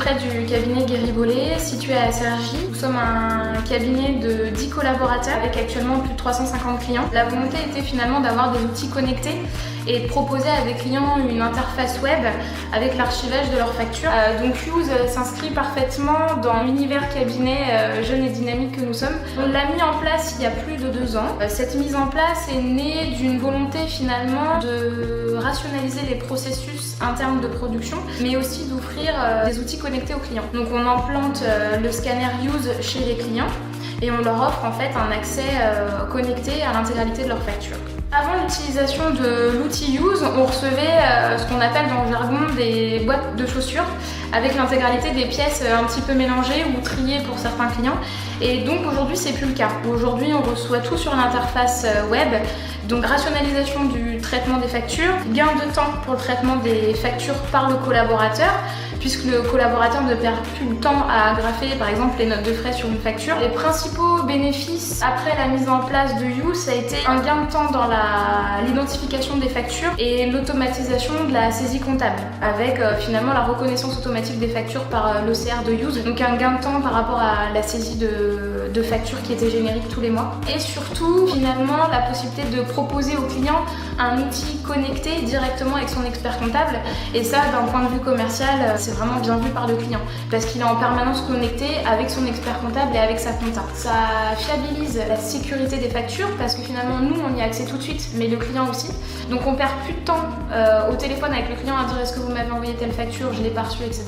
près du cabinet Guéribollet, situé à Cergy. Nous sommes un cabinet de 10 collaborateurs avec actuellement plus de 350 clients. La volonté était finalement d'avoir des outils connectés et de proposer à des clients une interface web avec l'archivage de leurs factures. Donc Use s'inscrit parfaitement dans l'univers cabinet jeune et dynamique que nous sommes. On l'a mis en place il y a plus de 2 ans. Cette mise en place est née d'une volonté finalement de rationaliser les processus internes de production, mais aussi d'offrir des outils connectés aux clients. Donc on implante le scanner Use chez les clients et on leur offre en fait un accès connecté à l'intégralité de leurs factures. Avant l'utilisation de l'outil Use, on recevait ce qu'on appelle dans le jargon des boîtes de chaussures avec l'intégralité des pièces un petit peu mélangées ou triées pour certains clients. Et donc aujourd'hui, c'est plus le cas. Aujourd'hui, on reçoit tout sur l'interface web. Donc rationalisation du traitement des factures, gain de temps pour le traitement des factures par le collaborateur, puisque le collaborateur ne perd plus le temps à graffer par exemple les notes de frais sur une facture. Les principaux bénéfices après la mise en place de Use, ça a été un gain de temps dans l'identification des factures et l'automatisation de la saisie comptable, avec finalement la reconnaissance automatique des factures par l'OCR de Use, donc un gain de temps par rapport à la saisie de factures qui était générique tous les mois. Et surtout finalement la possibilité de proposer au client un outil connecté directement avec son expert comptable, et ça d'un point de vue commercial c'est vraiment bien vu par le client parce qu'il est en permanence connecté avec son expert comptable et avec sa compta. Ça fiabilise la sécurité des factures parce que finalement nous on y a accès tout de suite, mais le client aussi, donc on perd plus de temps au téléphone avec le client à dire est-ce que vous m'avez envoyé telle facture, je l'ai pas reçue, etc.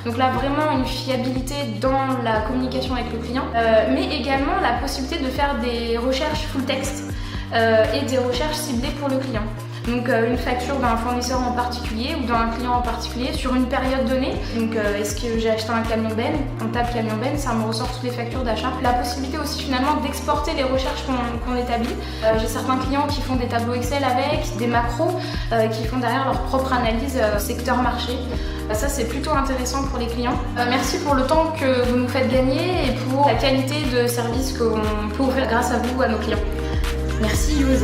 Donc là vraiment une fiabilité dans la communication avec le client, mais également la possibilité de faire des recherches full text et des recherches ciblées pour le client. Donc une facture d'un fournisseur en particulier ou d'un client en particulier sur une période donnée. Donc est-ce que j'ai acheté un camion benne, on tape camion benne, ça me ressort toutes les factures d'achat. La possibilité aussi finalement d'exporter les recherches qu'on établit. J'ai certains clients qui font des tableaux Excel avec, des macros, qui font derrière leur propre analyse secteur marché. Ça c'est plutôt intéressant pour les clients. Merci pour le temps que vous nous faites gagner et pour la qualité de service qu'on peut offrir grâce à vous à nos clients. Merci Use.